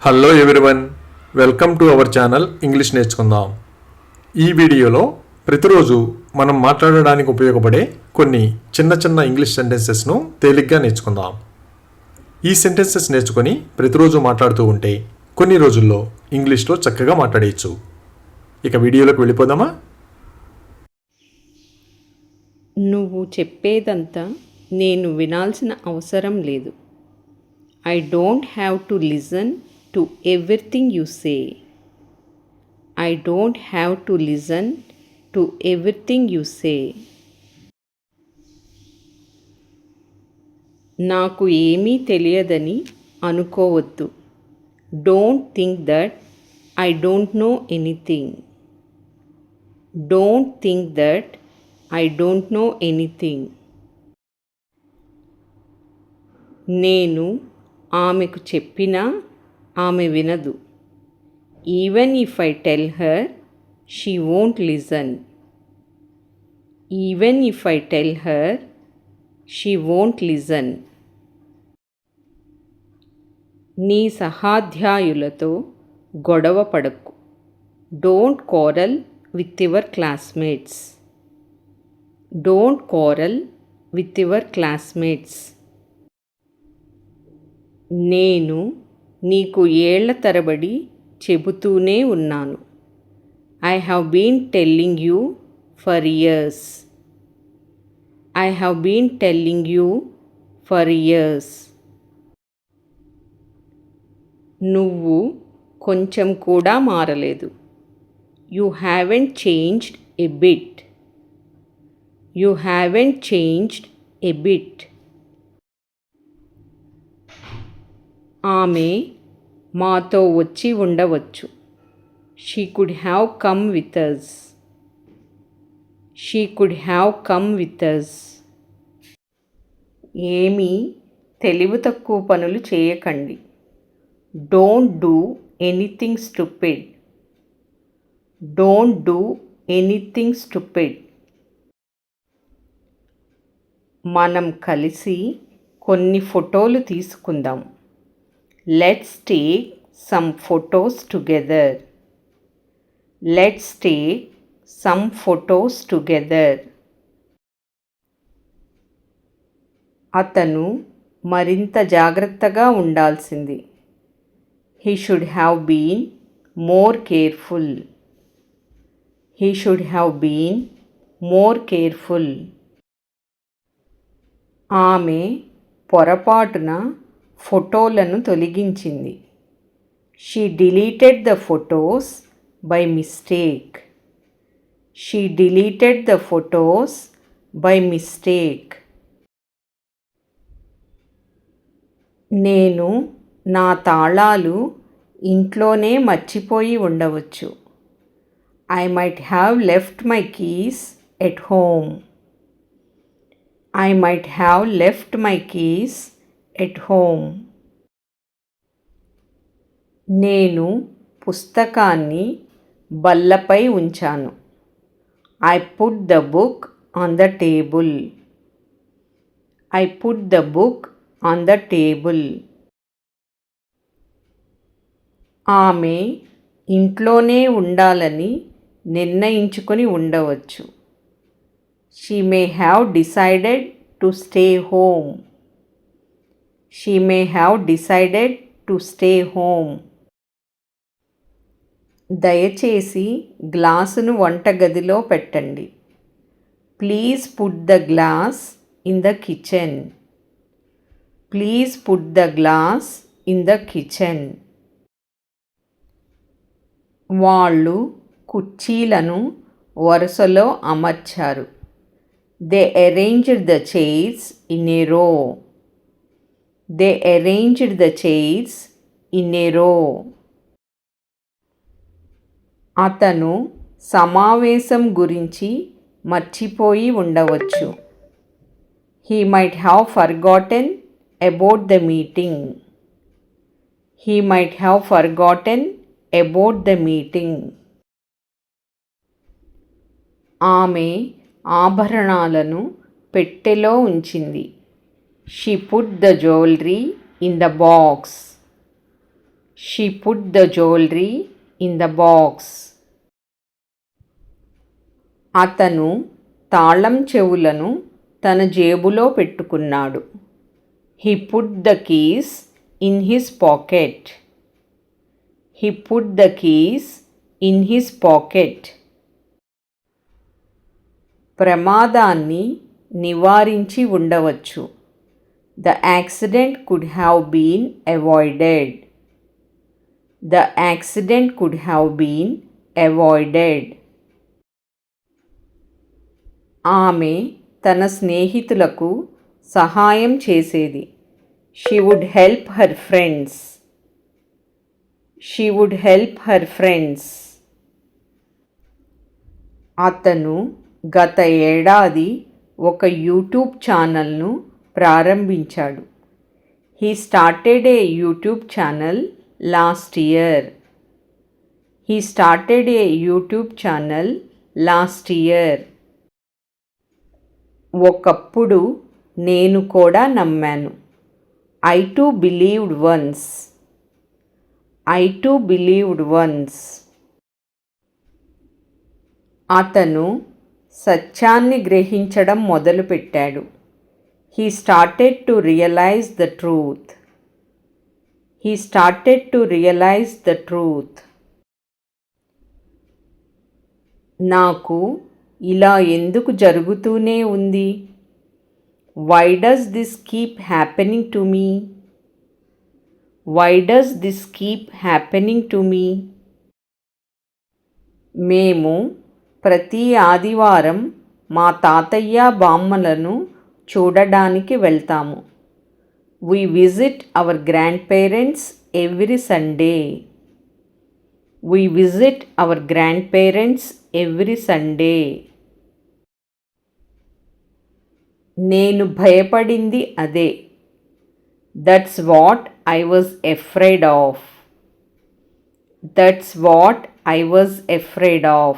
Hello everyone, welcome to our channel English నేర్చుకుందాం. ఈ వీడియోలో ప్రతిరోజు మనం మాట్లాడడానికి ఉపయోగపడే కొన్ని చిన్న చిన్న ఇంగ్లీష్ సెంటెన్సెస్ను తేలిగ్గా నేర్చుకుందాం. ఈ సెంటెన్సెస్ నేర్చుకొని ప్రతిరోజు మాట్లాడుతూ ఉంటే కొన్ని రోజుల్లో ఇంగ్లీష్లో చక్కగా మాట్లాడేయచ్చు. ఇక వీడియోలోకి వెళ్ళిపోదామా? నువ్వు చెప్పేదంతా నేను వినాల్సిన అవసరం లేదు. I don't have to listen to everything you say. I don't have to listen to everything you say. నాకు ఏమీ తెలియదని అనుకోవద్దు. Don't think that I don't know anything. Don't think that I don't know anything. నేను ఆమెకు చెప్పినా ఆమె వినదు. Even if I tell her she won't listen. Even if I tell her she won't listen. నీ సహాధ్యాయులతో గొడవ పడకు. Don't quarrel with your classmates. Don't quarrel with your classmates. నేను నీకు ఏళ్ల తరబడి చెబుతూనే ఉన్నాను. I have been telling you for years. I have been telling you for years. నువ్వు కొంచెం కూడా మారలేదు. You haven't changed a bit. You haven't changed a bit. ఆమె మాతో వచ్చి ఉండవచ్చు. She could have come with us. She could have come with us. ఏమీ తెలివి తక్కువ పనులు చేయకండి. Don't do anything stupid. Don't do anything stupid. మనం కలిసి కొన్ని ఫోటోలు తీసుకుందాం. Let's take some photos together. Let's take some photos together. అతను మరింత జాగ్రత్తగా ఉండాల్సింది. He should have been more careful. He should have been more careful. ఆమె పొరపాటున ఫోటోలను తొలగించింది. She deleted the photos by mistake. She deleted the photos by mistake. నేను నా తాళాలు ఇంట్లోనే మర్చిపోయి ఉండవచ్చు. I might have left my keys at home. I might have left my keys at home. నేను పుస్తకాన్ని బల్లపై ఉంచాను. I put the book on the table. I put the book on the table. ఆమె ఇంట్లోనే ఉండాలని నిర్ణయించుకొని ఉండవచ్చు. She may have decided to stay home. She may have decided to stay home. దయచేసి గ్లాసును వంటగదిలో పెట్టండి. Please put the glass in the kitchen. Please put the glass in the kitchen. వాళ్ళు కుర్చీలను వరుసలో అమర్చారు. They arranged the chairs in a రో. They arranged the chairs in a row. అతను సమావేశం గురించి మర్చిపోయి ఉండవచ్చు. He might have forgotten about the meeting. He might have forgotten about the meeting. ఆమె ఆభరణాలను పెట్టెలో ఉంచింది. She put the jewelry in the box. She She put the jewelry in the box. అతను తాళం చెవులను తన జేబులో పెట్టుకున్నాడు. He put the keys in his pocket. He put the keys in his pocket. ప్రమాదాన్ని నివారించి ఉండవచ్చు. The accident could have been avoided. The accident could have been avoided. ఆమె తన స్నేహితులకు సహాయం చేసేది. She would help her friends. She would help her friends. అతను గత ఏడాది ఒక యూట్యూబ్ ఛానల్ను ప్రారంభించాడు. He started a YouTube channel last year. He started a YouTube channel last year. ఒకప్పుడు నేను కూడా నమ్మాను. I too believed once. I too believed once. అతను సత్యాన్ని గ్రహించడం మొదలుపెట్టాడు. He started to realize the truth. He started to realize the truth. నాకు ఇలా ఎందుకు జరుగుతూనే ఉంది? Why does this keep happening to me? Why does this keep happening to me? మేము ప్రతి ఆదివారం మా తాతయ్య బామ్మలను చూడడానికి వెళ్తాము. We visit our grandparents every Sunday. We visit our grandparents every Sunday. నేను భయపడింది అదే. That's what I was afraid of. That's what I was afraid of.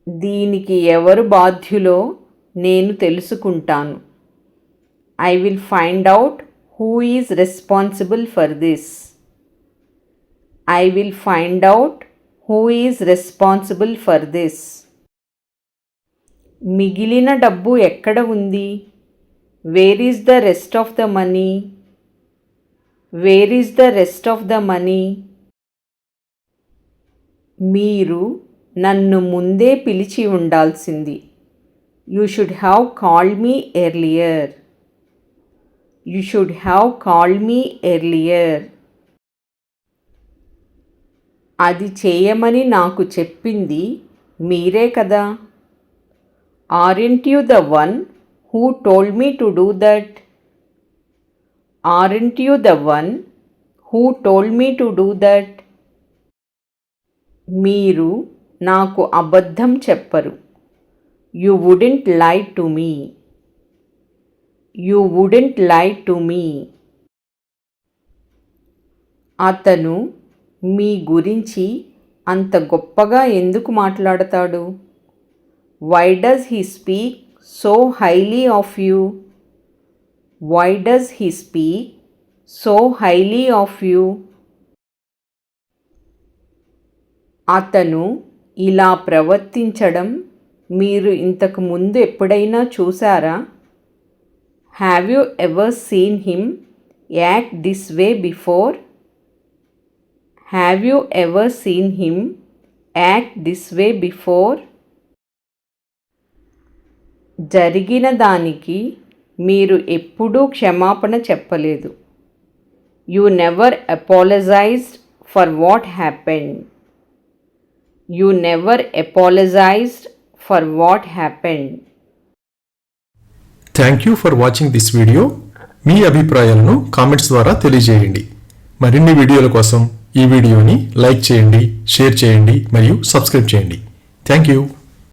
దీనికి ఎవరు బాధ్యులో నేను తెలుసుకుంటాను. I will find out who is responsible for this. I will find out who is responsible for this. మిగిలిన డబ్బు ఎక్కడ ఉంది? Where is the rest of the money? Where is the rest of the money? మీరు నన్ను ముందే పిలిచి ఉండాల్సింది. You should have called me earlier. You should have called me earlier. అది చేయమని నాకు చెప్పింది మీరే కదా. Aren't you the one who told me to do that? Aren't you the one who told me to do that? మీరు నాకు అబద్ధం చెప్పరు. You wouldn't lie to me. You wouldn't lie to me. అతను మీ గురించి అంత గొప్పగా ఎందుకు మాట్లాడతాడు? Why does he speak so highly of you? Why does he speak so highly of you? అతను ఇలా ప్రవర్తించడం మీరు ఇంతకు ముందు ఎప్పుడైనా చూసారా? Have you ever seen him act this way before? Have you ever seen him act this way before? జరిగిన దానికి మీరు ఎప్పుడూ క్షమాపణ చెప్పలేదు. You never apologized for what happened. You never apologized for what happened. Thank you for watching this video. మీ అభిప్రాయాలను comments ద్వారా తెలియజేయండి. మరిన్ని వీడియోల కోసం ఈ వీడియోని లైక్ చేయండి, షేర్ చేయండి మరియు సబ్స్క్రైబ్ చేయండి. Thank you.